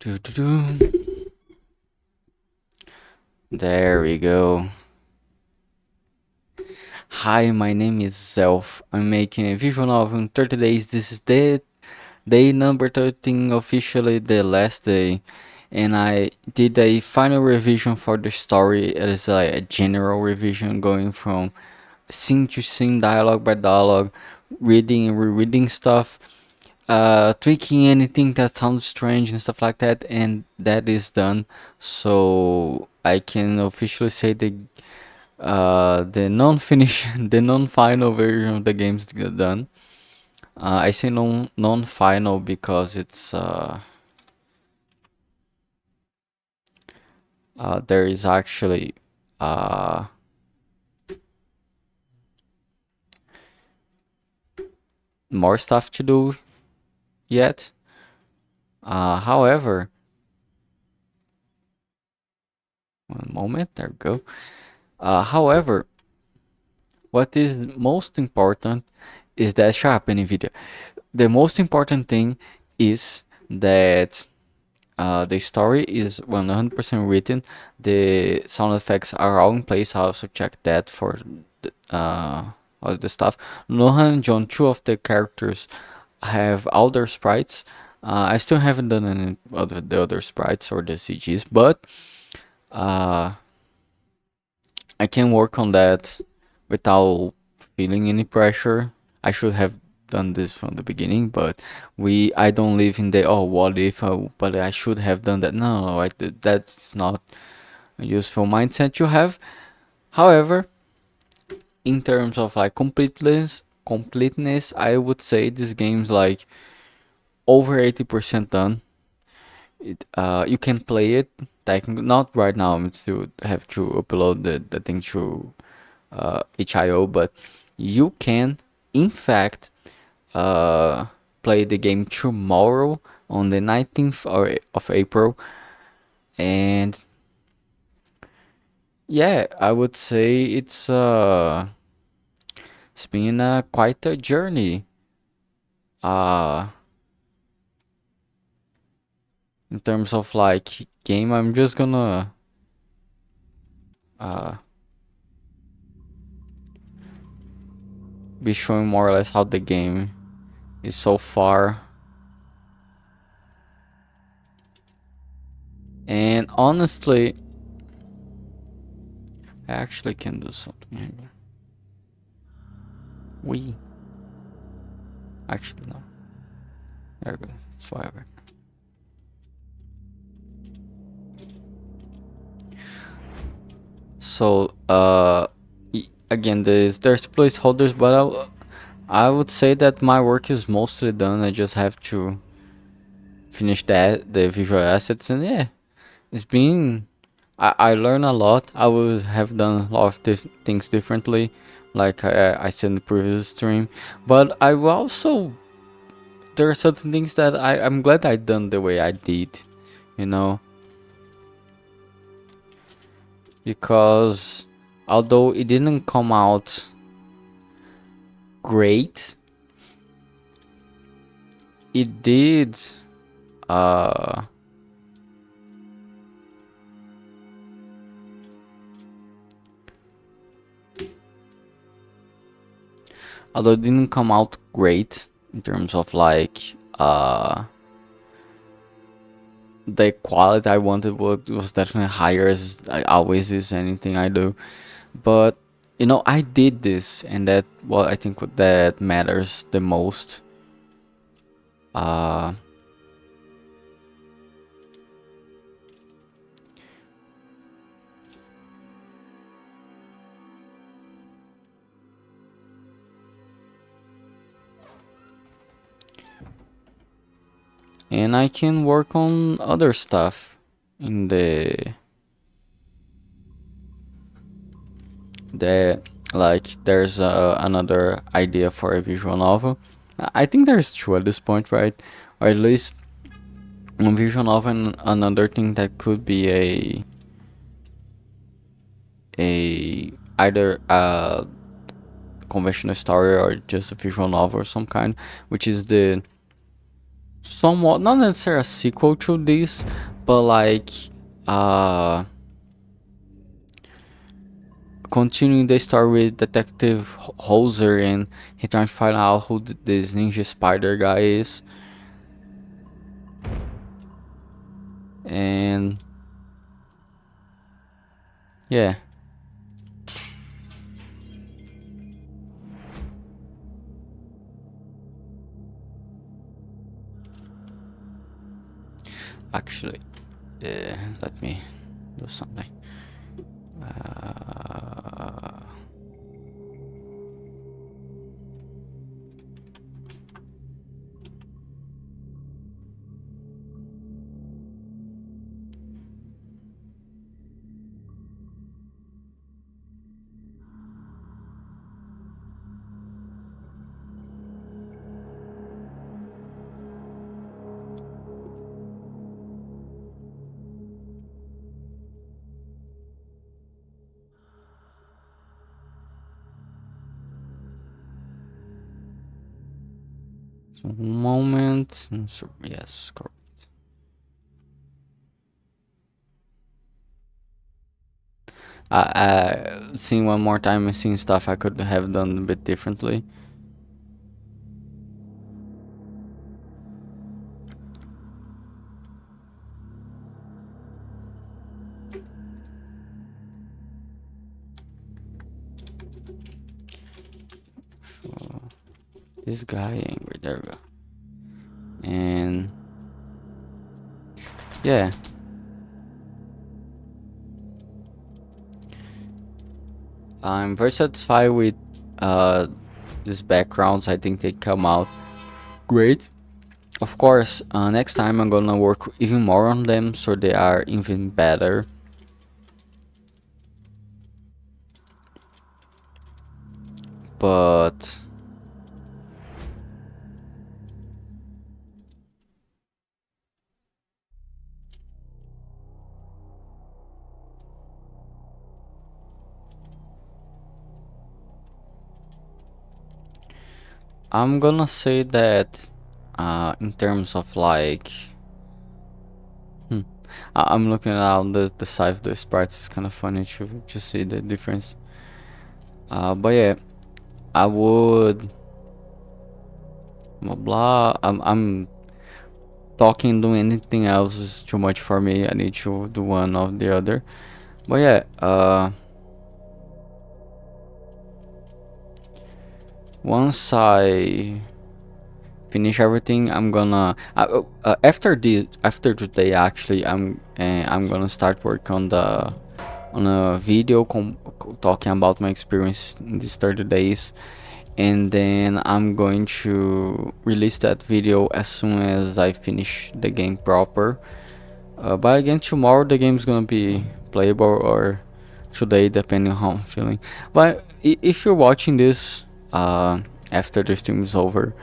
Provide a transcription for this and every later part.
Do, do, do. There we go. Hi, my name is Zelf. I'm making a visual novel in 30 days. This is the day number 13, officially the last day. And I did a final revision for the story. It is like a general revision going from scene to scene, dialogue by dialogue, reading and rereading stuff, tweaking anything that sounds strange and stuff like that. And that is done. So I can officially say the non-finish, the non-final version of the game's done. I say non-final because it's there is actually uh more stuff to do yet. However, one moment, there we go. However, what is most important is that shut up, NVIDIA. The most important thing is that the story is 100% written. The sound effects are all in place. I also checked that for all the stuff. Nohan and John, two of the characters, have all their sprites. I still haven't done any of the other sprites or the CGs, but uh, I can work on that without feeling any pressure. I should have done this from the beginning, but I don't live in the what if, but I should have done that. No, that's not a useful mindset you have. However, in terms of like completeness, I would say this game's like over 80% done. You can play it, like not right now. I still have to upload the thing to HIO, but you can, in fact, uh, play the game tomorrow on the 19th of April. And yeah, I would say it's been quite a journey. Uh, in terms of like game, I'm just gonna uh be showing more or less how the game is so far. And honestly, I actually can do something here. We actually no. There we go. It's whatever. So again, there's placeholders, but I would say that my work is mostly done. I just have to finish the visual assets, and yeah, it's been I learn a lot. I would have done a lot of things differently, like I said in the previous stream, but I will also there are certain things that I'm glad I done the way I did, you know, because although it didn't come out great, it did uh although it didn't come out great in terms of like the quality I wanted was definitely higher, as I always is anything I do, but you know, I did this, and that what I think that matters the most. uh and I can work on other stuff in the like there's another idea for a visual novel. I think there's two at this point, right? Or at least one visual novel, and another thing that could be a either a conventional story or just a visual novel of some kind, which is the somewhat, not necessarily a sequel to this, but like uh continuing the story with Detective Hoser, and he trying to find out who this ninja spider guy is. And yeah, actually, let me do something. Uh, so one moment. So, yes, correct. Seeing one more time and seeing stuff I could have done a bit differently. So, this guy angry, there we go. And yeah, I'm very satisfied with uh these backgrounds. I think they come out great. Of course, next time I'm gonna work even more on them so they are even better. But I'm gonna say that in terms of like, hmm, I'm looking at the size of the sprites. It's kind of funny to see the difference. But yeah, I would blah blah. I'm talking, doing anything else is too much for me. I need to do one or the other. But yeah, once I finish everything, I'm gonna after today actually I'm gonna start work on the on a video talking about my experience in these 30 days, and then I'm going to release that video as soon as I finish the game proper. But again, tomorrow the game's gonna be playable, or today, depending on how I'm feeling. But if you're watching this after the stream is over,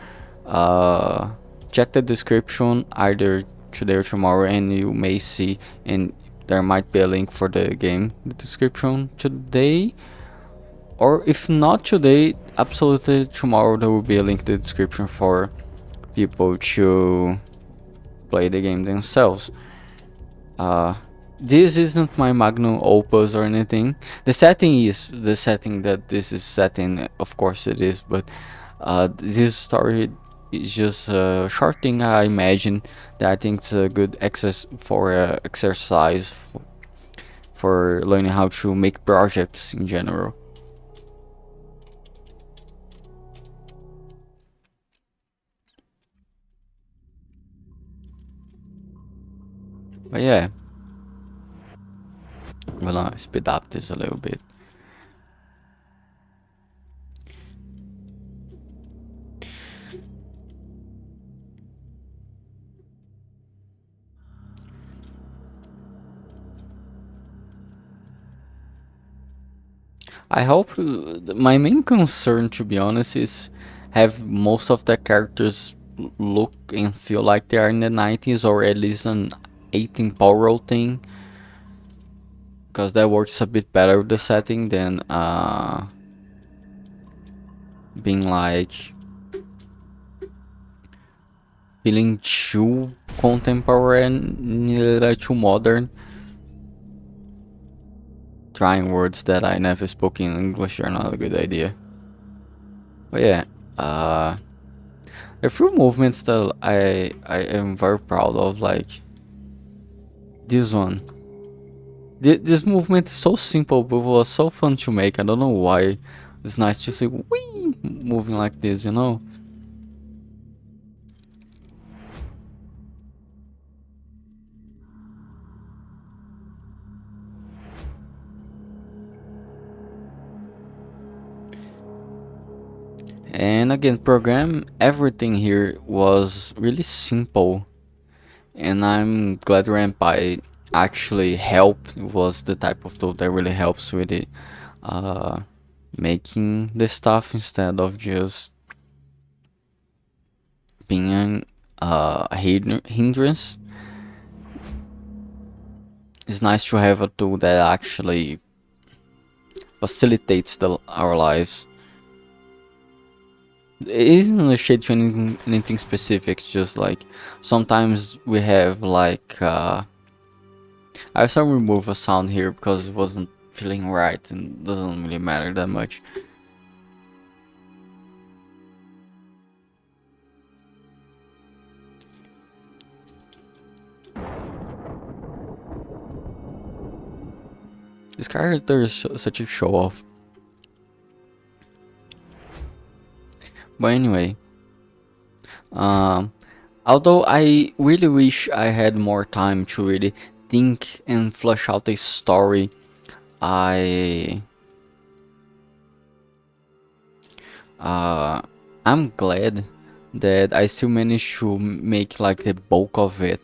uh, check the description either today or tomorrow, and you may see, and there might be a link for the game in the description today. Or if not today, absolutely tomorrow there will be a link in the description for people to play the game themselves. Uh, this isn't my magnum opus or anything. The setting is the setting that this is set in, of course it is, but this story is just a short thing I imagine that I think it's a good access for exercise for learning how to make projects in general. But yeah, I'm gonna speed up this a little bit. I hope my main concern, to be honest, is have most of the characters look and feel like they are in the 90s, or at least an 18 Power thing, because that works a bit better with the setting than being like feeling too contemporary and too modern. Trying words that I never spoke in English are not a good idea. But yeah, uh, a few movements that I am very proud of, like this one. This movement is so simple, but was so fun to make. I don't know why. It's nice to see wee moving like this, you know. And again, program everything here was really simple, and I'm glad Rampai actually helped. It was the type of tool that really helps with it, uh, making the stuff instead of just being a hindrance. It's nice to have a tool that actually facilitates our lives. It isn't a shade to anything specific, it's just like sometimes we have like I also remove a sound here because it wasn't feeling right and doesn't really matter that much. This character is such a show off. But anyway, although I really wish I had more time to really think and flesh out a story, I I'm glad that I still managed to make like the bulk of it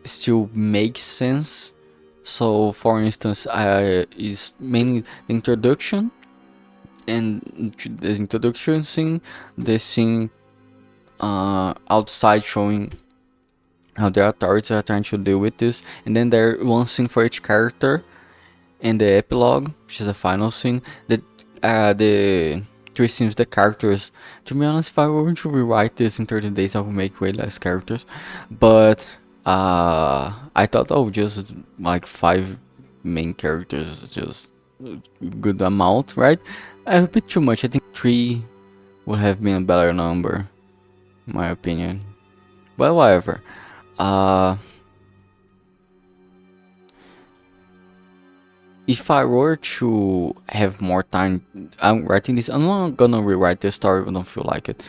still makes sense. So for instance, I is mainly the introduction and the introduction scene, the scene outside showing how the authorities are trying to deal with this, and then there one scene for each character, and the epilogue, which is the final scene. The three scenes, the characters. To be honest, if I were to rewrite this in 30 days, I would make way less characters. But I thought, oh, just like 5 main characters, is just a good amount, right? A bit too much. I think 3 would have been a better number, in my opinion. But whatever. If I were to have more time, I'm writing this. I'm not gonna rewrite the story. I don't feel like it.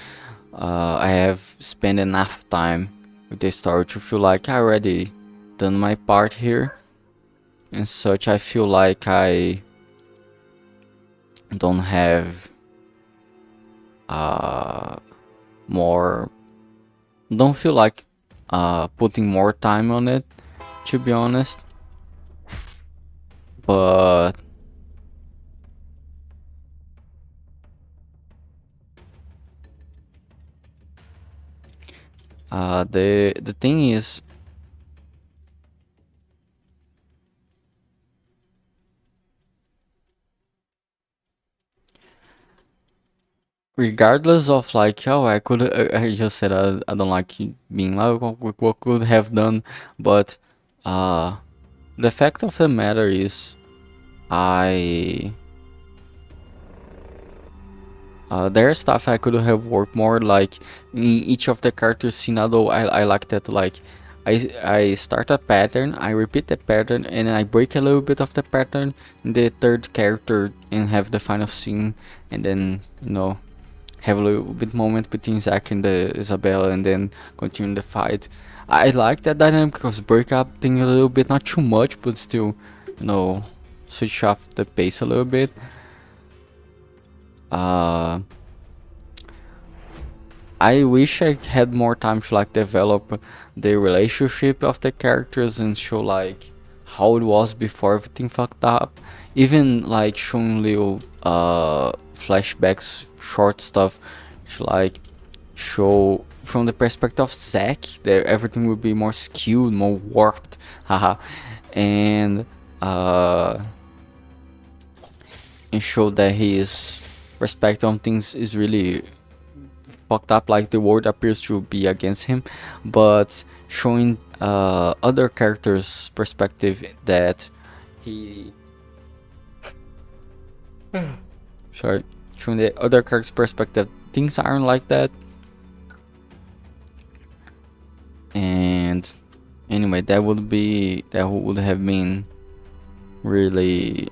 I have spent enough time with the story to feel like I already done my part here, and such. I feel like I don't have more. Don't feel like putting more time on it, to be honest. But the thing is, regardless of like, oh, I just said I don't like being like what could have done, but the fact of the matter is, I there's stuff I could have worked more, like in each of the characters scene. Although I like that, like I start a pattern, I repeat the pattern, and I break a little bit of the pattern in the third character and have the final scene, and then have a little bit moment between Zack and the Isabella, and then continue the fight. I like that dynamic because break up thing a little bit, not too much, but still, switch off the pace a little bit. I wish I had more time to like develop the relationship of the characters and show like how it was before everything fucked up. Even like showing little flashbacks, short stuff to like show from the perspective of Zack that everything would be more skewed, more warped, haha, and show that his perspective on things is really fucked up, like the world appears to be against him, but showing other characters' perspective that he sorry, showing the other character's perspective, things aren't like that. And anyway, that would have been really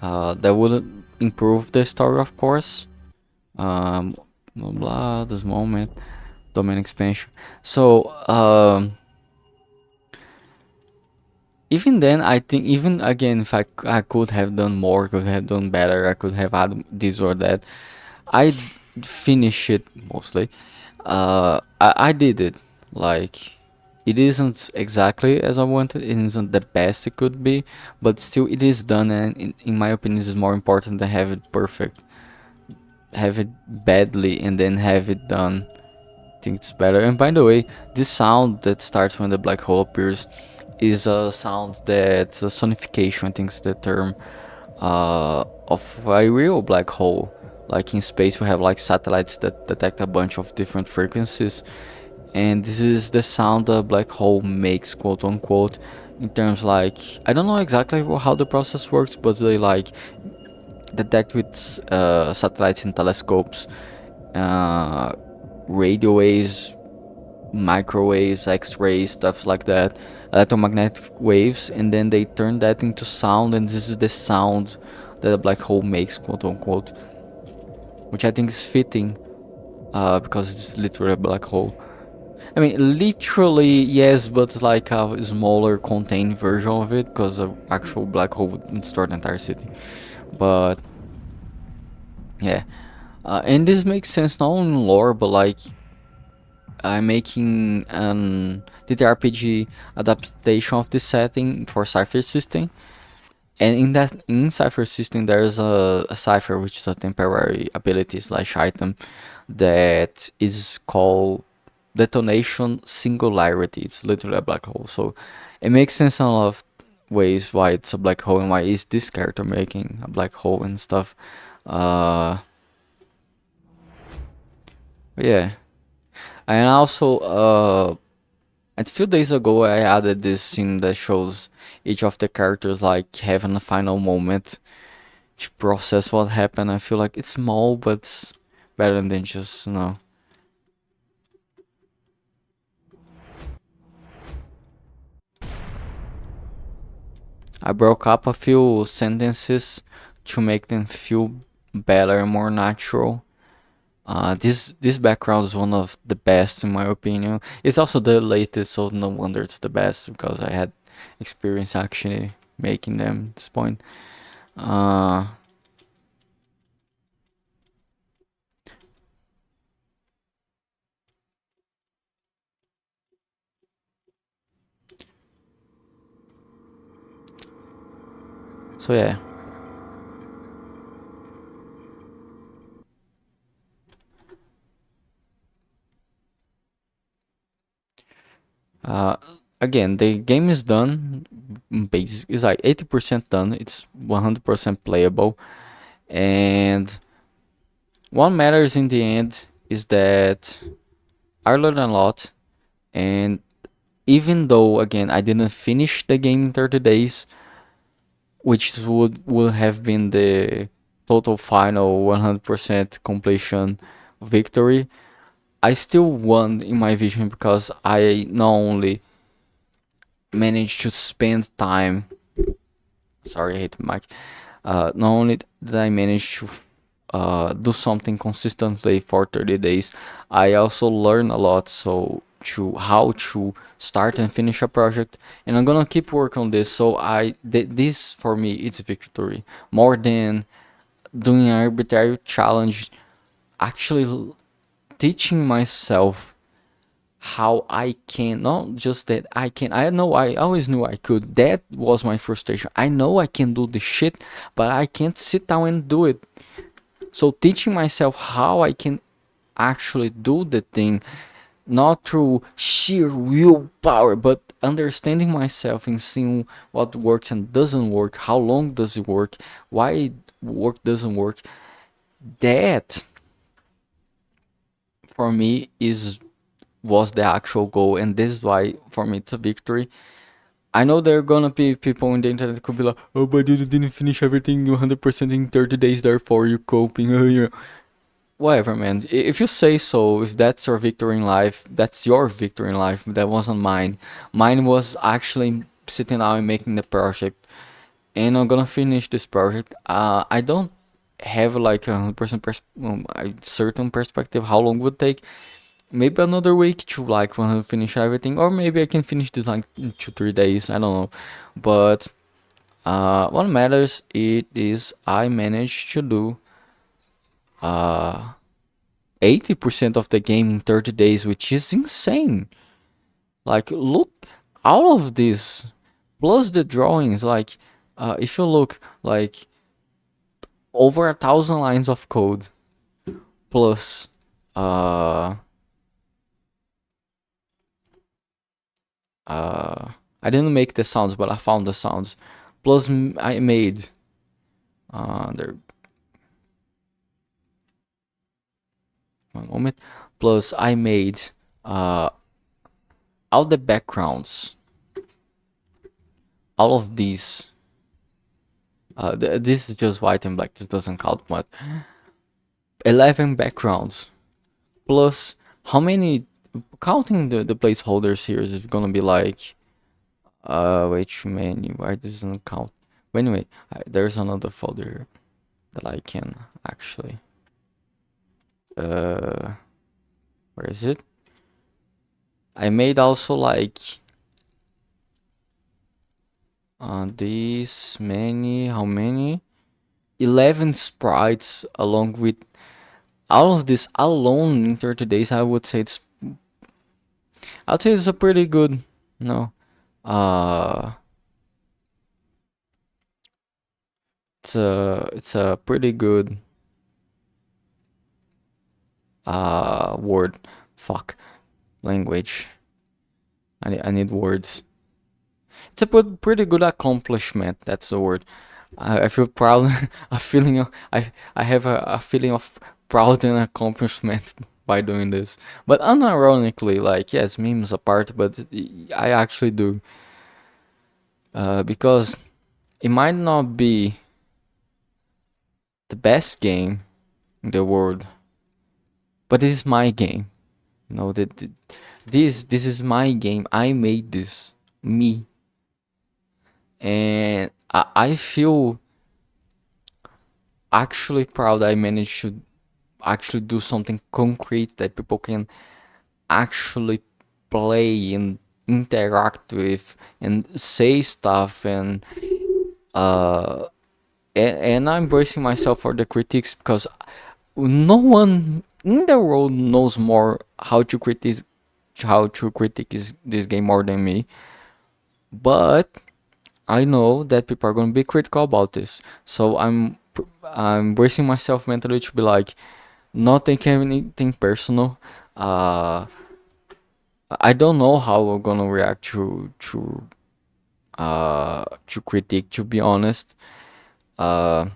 that would improve the story, of course. Blah blah, this moment, domain expansion. So even then, I think, even again, if I could have done more, could have done better, I could have added this or that. I finish it mostly. I did it. Like, it isn't exactly as I wanted. It isn't the best it could be, but still, it is done. And in my opinion, this is more important than have it perfect. Have it badly and then have it done. I think it's better. And by the way, this sound that starts when the black hole appears is a sound that's a sonification. I think is the term of a real black hole. Like in space, we have like satellites that detect a bunch of different frequencies, and this is the sound a black hole makes, quote unquote. In terms, like, I don't know exactly how the process works, but they like detect with satellites and telescopes, uh, radio waves, microwaves, X-rays, stuff like that, electromagnetic waves, and then they turn that into sound, and this is the sound that a black hole makes, quote unquote, which I think is fitting, because it's literally a black hole. I mean, literally yes, but it's like a smaller, contained version of it, because an actual black hole would destroy the entire city. But yeah, and this makes sense not only in lore, but like I'm making an TTRPG adaptation of this setting for Cypher System, and in Cypher System there's a cipher, which is a temporary ability slash item that is called Detonation Singularity. It's literally a black hole, so it makes sense in a lot of ways why it's a black hole and why is this character making a black hole and stuff. But yeah, and also a few days ago, I added this scene that shows each of the characters like having a final moment to process what happened. I feel like it's small, but it's better than just, I broke up a few sentences to make them feel better and more natural. This background is one of the best in my opinion. It's also the latest, so no wonder it's the best because I had experience actually making them at this point. Uh, so yeah. Uh, Again, the game is done. It's like 80% done. It's 100% playable, and what matters in the end is that I learned a lot. And even though, again, I didn't finish the game in 30 days, which would have been the total final 100% completion victory, I still won in my vision because I not only managed to spend time. Sorry, I hate the mic. Not only did I manage to do something consistently for 30 days, I also learned a lot. So to how to start and finish a project, and I'm gonna keep working on this. So this for me it's victory more than doing an arbitrary challenge. Actually, teaching myself how I can, not just that I can. I know I always knew I could. That was my frustration. I know I can do this shit, but I can't sit down and do it. So teaching myself how I can actually do the thing, not through sheer willpower, but understanding myself and seeing what works and doesn't work, how long does it work, why work doesn't work, that for me is was the actual goal, and this is why for me it's a victory. I know there are gonna be people on the internet that could be like, oh, but you didn't finish everything 100% in 30 days, therefore you coping. Yeah. Whatever, man. If you say so, if that's your victory in life, that's your victory in life. That wasn't mine. Mine was actually sitting down and making the project. And I'm gonna finish this project. I don't have like 100% a certain perspective how long it would take. Maybe another week to like want to finish everything, or maybe I can finish this like in 2 3 days. I don't know, but what matters it is I managed to do uh 80% of the game in 30 days, which is insane. Like, look, all of this plus the drawings, like, if you look, like, over 1,000 lines of code plus uh I didn't make the sounds, but I found the sounds. Plus I made there, one moment. Plus I made uh all the backgrounds, all of these. This is just white and black. This doesn't count, but 11 backgrounds plus how many? Counting the placeholders here is gonna be like wait menu. Why doesn't count? But anyway, there's another folder here that I can actually where is it? I made also like these many, how many? 11 sprites along with all of this alone in 30 days. I'd say it's a pretty good, no, uh, it's a pretty good word, fuck, language. I need words. It's a pretty good accomplishment. That's the word. I feel proud. A feeling of I have a feeling of proud and accomplishment by doing this. But unironically, like, yes, memes apart, but I actually do. Because it might not be the best game in the world, but it is my game. You know that this is my game. I made this, me, and I feel actually proud I managed to actually do something concrete that people can actually play and interact with and say stuff, uh and I'm bracing myself for the critiques because no one in the world knows more how to critique this game more than me. But I know that people are gonna be critical about this, so I'm bracing myself mentally to be like, not take anything personal. Uh, I don't know how we're gonna react to critique, to be honest. Uh,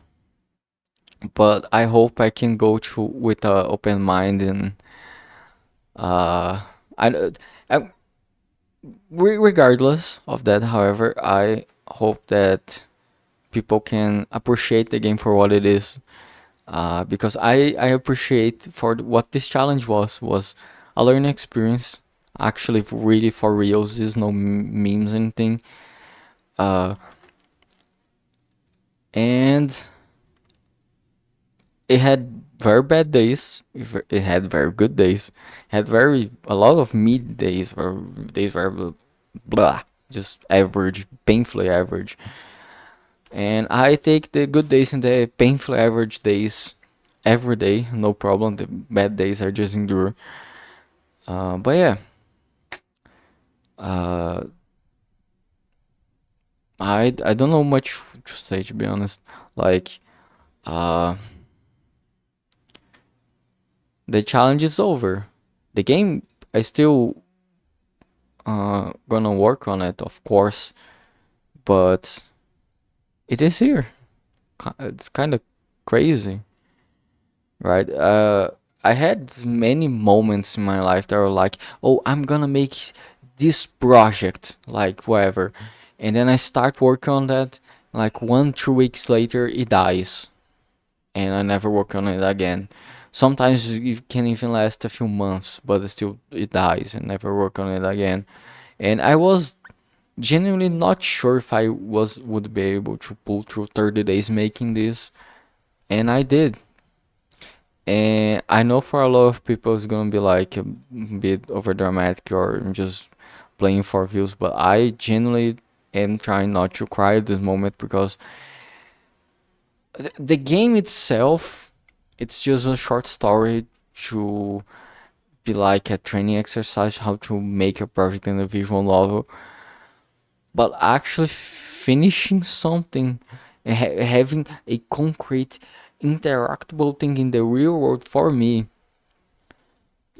but I hope I can go to with a open mind and uh, I, I regardless of that. However, I hope that people can appreciate the game for what it is. Because I appreciate for what this challenge was a learning experience. Actually, really for reals, there's no memes or anything. Uh, and it had very bad days. It had very good days. It had a lot of mid days, or days were blah, just average, painfully average. And I take the good days and the painfully average days every day, no problem. The bad days are just endure. But yeah, uh, I don't know much to say, to be honest. Like, uh, the challenge is over. The game, I still gonna work on it, of course, but it is here. It's kind of crazy, right? I had many moments in my life that were like, oh, I'm gonna make this project, like whatever, and then I start working on that. Like 1 2 weeks later, it dies, and I never work on it again. Sometimes it can even last a few months, but still it dies and never work on it again. And I was genuinely not sure if I would be able to pull through 30 days making this, and I did. And I know for a lot of people it's gonna be like a bit over dramatic or just playing for views, but I genuinely am trying not to cry at this moment because the game itself, it's just a short story to be like a training exercise how to make a project in a visual novel, but actually finishing something and having a concrete interactable thing in the real world for me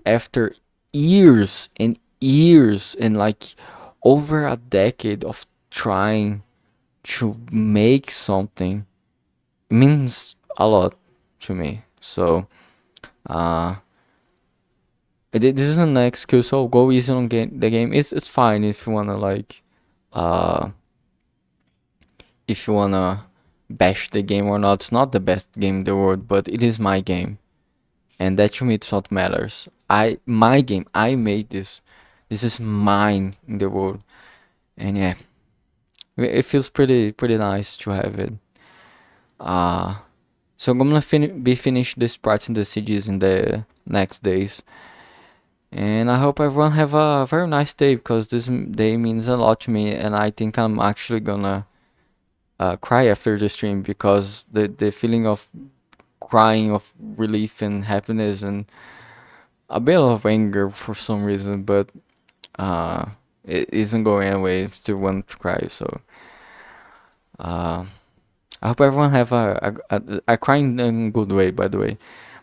after years and years and like over a decade of trying to make something means a lot to me. So uh this isn't an excuse. So go easy on the game. It's fine if you wanna like uh if you wanna bash the game or not. It's not the best game in the world, but it is my game, and that to me it's what matters. My game. I made this. This is mine in the world, and yeah, it feels pretty nice to have it. Uh so I'm gonna be finish this parts in the CGs in the next days, and I hope everyone have a very nice day because this day means a lot to me, and I think I'm actually gonna cry after the stream because the feeling of crying of relief and happiness and a bit of anger for some reason, but uh, it isn't going away to want to cry. So uh, I hope everyone have a crying in a good way, by the way.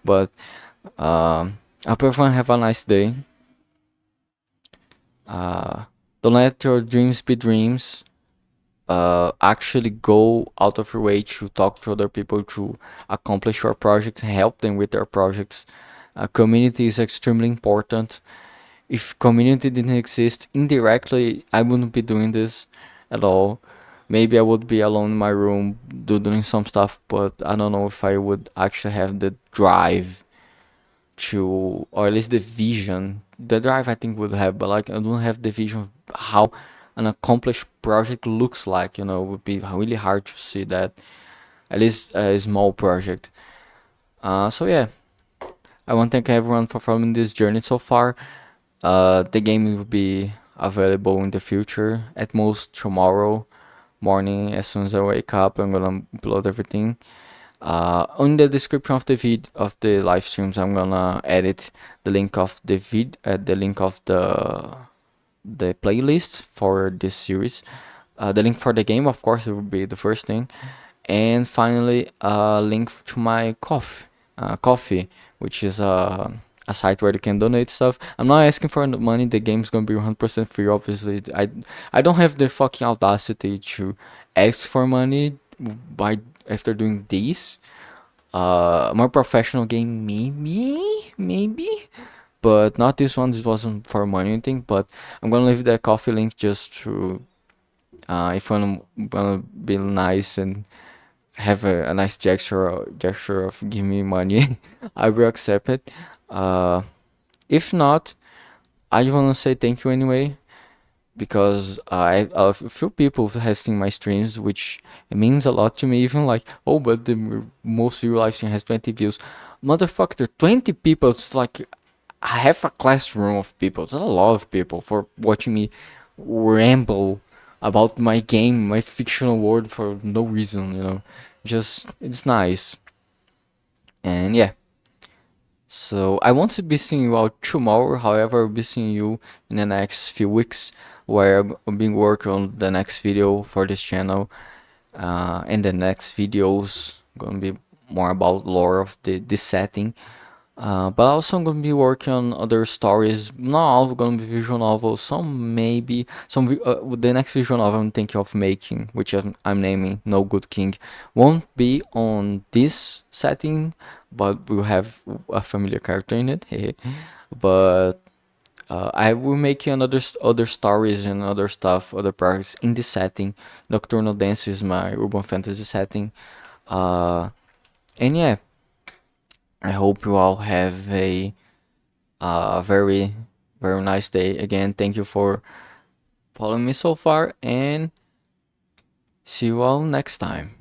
But I hope everyone have a nice day. Uh, don't let your dreams be dreams. Actually go out of your way to talk to other people to accomplish your projects and help them with their projects. Community is extremely important. If community didn't exist, indirectly I wouldn't be doing this at all. Maybe I would be alone in my room doing some stuff, but I don't know if I would actually have the drive to, or at least the vision. The drive I think would have, but like I don't have the vision of how an accomplished project looks like. You know, it would be really hard to see that. At least a small project. So yeah, I want to thank everyone for following this journey so far. The game will be available in the future, at most tomorrow morning. As soon as I wake up, I'm gonna upload everything. On the description of the live streams, I'm gonna edit the link of the link of the playlist for this series. The link for the game, of course, it will be the first thing, and finally a link to my coffee, which is a site where you can donate stuff. I'm not asking for the money. The game's gonna be 100% free. Obviously, I don't have the fucking audacity to ask for money by after doing this. A more professional game, maybe, but not this one. This wasn't for money or anything. But I'm gonna leave the coffee link just to if you wanna be nice and have a nice gesture of give me money, I will accept it. If not, I just wanna say thank you anyway because a few people have seen my streams, which means a lot to me. Even like, oh, but the most view live stream has 20 views. Motherfucker, 20 people. It's like I have a classroom of people. It's a lot of people for watching me ramble about my game, my fictional world for no reason. You know, just it's nice. And yeah. So I want to be seeing you out tomorrow. However, I'll be seeing you in the next few weeks, where I'll be working on the next video for this channel. And the next videos gonna be more about lore of this setting. But also I'm gonna be working on other stories. Not all gonna be visual novels. Some maybe the next visual novel I'm thinking of making, which I'm naming No Good King, won't be on this setting, but we'll have a familiar character in it. But I will make another other stories and other stuff, other projects in this setting. Nocturnal Dance is my urban fantasy setting. Uh, and yeah, I hope you all have a very, very nice day. Again, thank you for following me so far, and see you all next time.